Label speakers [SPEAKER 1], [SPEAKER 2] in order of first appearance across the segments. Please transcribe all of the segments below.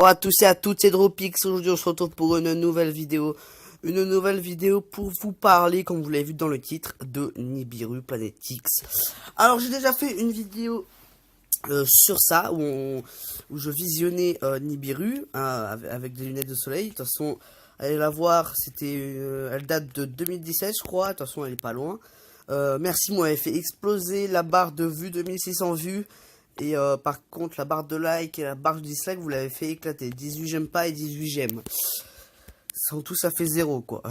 [SPEAKER 1] Bonjour à tous et à toutes, c'est Dropix. Aujourd'hui on se retrouve pour une nouvelle vidéo. Une nouvelle vidéo pour vous parler, comme vous l'avez vu dans le titre, de Nibiru Planet X. Alors j'ai déjà fait une vidéo sur ça, où je visionnais Nibiru avec des lunettes de soleil. De toute façon, allez la voir, elle date de 2017 je crois, de toute façon elle est pas loin. Merci, moi elle fait exploser la barre de vues, 2600 vues. Et par contre, la barre de like et la barre de dislike, vous l'avez fait éclater. 18 j'aime pas et 18 j'aime. En tout, ça fait 0, quoi.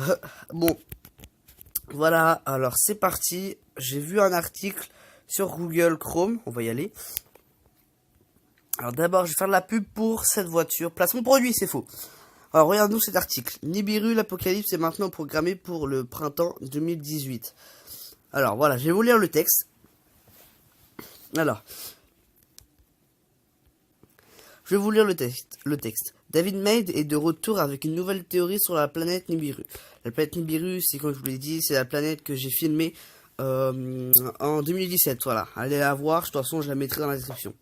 [SPEAKER 1] Bon, voilà, alors c'est parti. J'ai vu un article sur Google Chrome, on va y aller. Alors d'abord, je vais faire de la pub pour cette voiture. Placement produit, c'est faux. Alors regarde-nous cet article. Nibiru, l'apocalypse est maintenant programmé pour le printemps 2018. Alors voilà, je vais vous lire le texte. Alors... je vais vous lire le texte. David Maid est de retour avec une nouvelle théorie sur la planète Nibiru. La planète Nibiru, c'est comme je vous l'ai dit, c'est la planète que j'ai filmée en 2017. Voilà, allez la voir, de toute façon je la mettrai dans la description.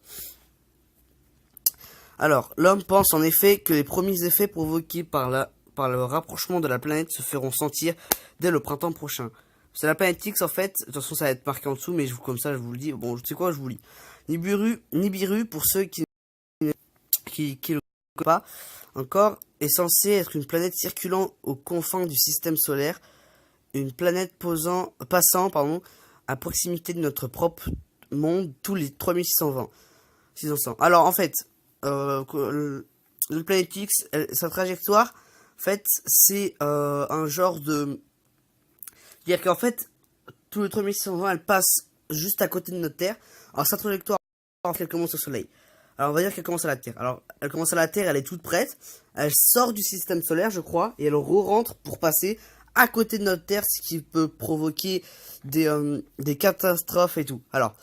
[SPEAKER 1] Alors, l'homme pense en effet que les premiers effets provoqués par le rapprochement de la planète se feront sentir dès le printemps prochain. C'est la planète X en fait, de toute façon ça va être marqué en dessous, mais comme ça je vous le dis. Bon, tu sais quoi, je vous lis. Nibiru pour ceux qui ne le connaissent pas encore, est censé être une planète circulant aux confins du système solaire, une planète passant à proximité de notre propre monde tous les 3620. Alors en fait, le planète X, sa trajectoire, en fait, c'est un genre de... c'est-à-dire qu'en fait, tous les 3620, elle passe juste à côté de notre Terre. Alors sa trajectoire, elle commence au Soleil. Alors on va dire qu'elle commence à la Terre. Alors elle commence à la Terre, elle est toute prête. Elle sort du système solaire, je crois, et elle re-rentre pour passer à côté de notre Terre, ce qui peut provoquer des catastrophes et tout. Alors,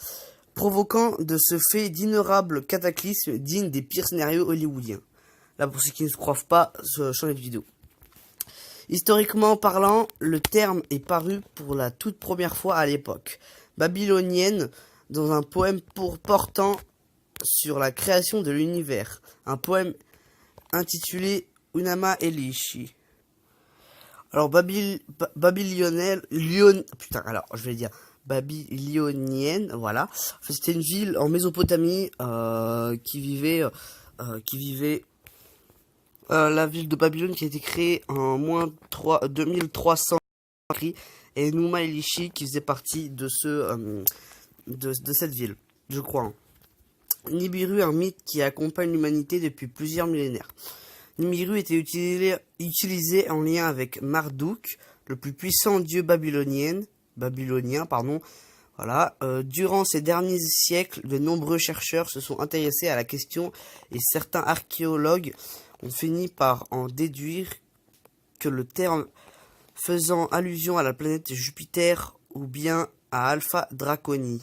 [SPEAKER 1] provoquant de ce fait d'innombrables cataclysmes dignes des pires scénarios hollywoodiens. Là, pour ceux qui ne se croient pas, changez de vidéo. Historiquement parlant, le terme est paru pour la toute première fois à l'époque babylonienne dans un poème portant sur la création de l'univers, un poème intitulé Unama Elishi. Alors babylonienne, voilà. C'était une ville en Mésopotamie qui vivait la ville de Babylone qui a été créée en moins 2300 et Numa Elishi qui faisait partie de de cette ville, je crois. Hein. Nibiru, un mythe qui accompagne l'humanité depuis plusieurs millénaires. Nibiru était utilisé en lien avec Marduk, le plus puissant dieu babylonien. Voilà. Durant ces derniers siècles, de nombreux chercheurs se sont intéressés à la question et certains archéologues ont fini par en déduire que le terme faisant allusion à la planète Jupiter ou bien à Alpha Draconi.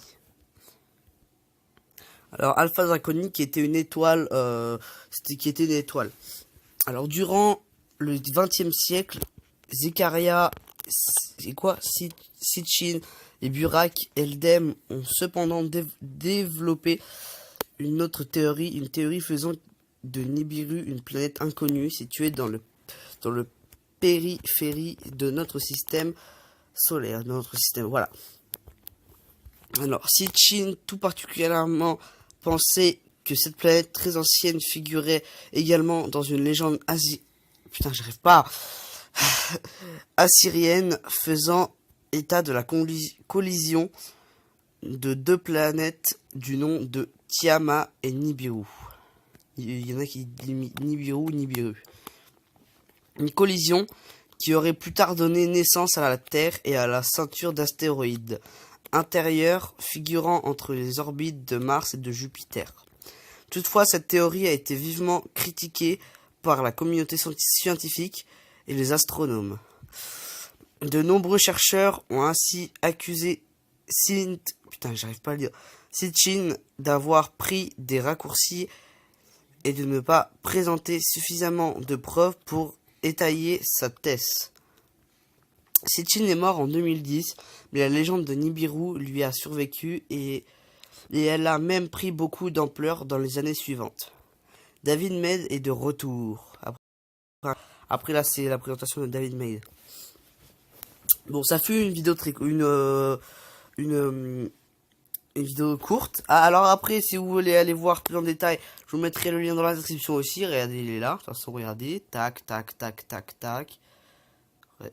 [SPEAKER 1] Alors Alpha Draconi qui était une étoile, Alors durant le XXe siècle, Zechariah, Sitchin et Burak Eldem ont cependant développé une autre théorie, une théorie faisant de Nibiru une planète inconnue située dans le périphérie de notre système solaire, voilà. Alors Sitchin tout particulièrement pensait que cette planète très ancienne figurait également dans une légende assyrienne faisant état de la collision de deux planètes du nom de Tiamat et Nibiru. Il y en a qui disent Nibiru. Une collision qui aurait plus tard donné naissance à la Terre et à la ceinture d'astéroïdes intérieurs figurant entre les orbites de Mars et de Jupiter. Toutefois, cette théorie a été vivement critiquée par la communauté scientifique et les astronomes. De nombreux chercheurs ont ainsi accusé Sitchin d'avoir pris des raccourcis et de ne pas présenter suffisamment de preuves pour étayer sa thèse. Sitchin est mort en 2010, mais la légende de Nibiru lui a survécu et elle a même pris beaucoup d'ampleur dans les années suivantes. David Med est de retour. Après là, c'est la présentation de David Med. Bon, ça fut une vidéo une vidéo courte. Ah, alors après, si vous voulez aller voir plus en détail, je vous mettrai le lien dans la description aussi. Regardez, il est là. De toute façon, regardez. Tac, tac, tac, tac, tac.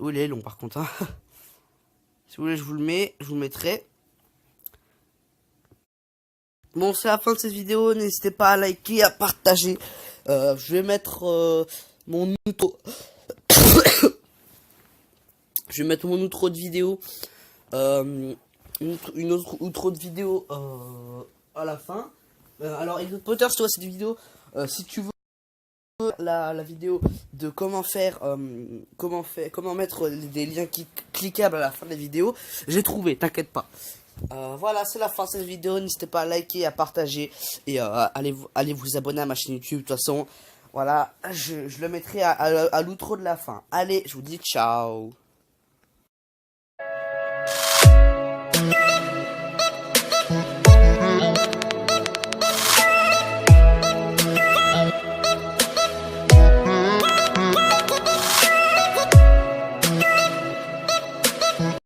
[SPEAKER 1] Oh, il est long par contre. Hein. Si vous voulez, je vous le mets. Je vous le mettrai. Bon, c'est la fin de cette vidéo. N'hésitez pas à liker, à partager. Je vais mettre mon outro. Je vais mettre mon outro de vidéo. Une autre outro de vidéo à la fin. Alors, Harry Potter, si tu vois cette vidéo, si tu veux la vidéo de comment mettre des liens cliquables à la fin de la vidéo, j'ai trouvé, t'inquiète pas. Voilà, c'est la fin de cette vidéo. N'hésitez pas à liker, à partager et allez vous abonner à ma chaîne YouTube. De toute façon, voilà, je le mettrai à l'outro de la fin. Allez, je vous dis ciao.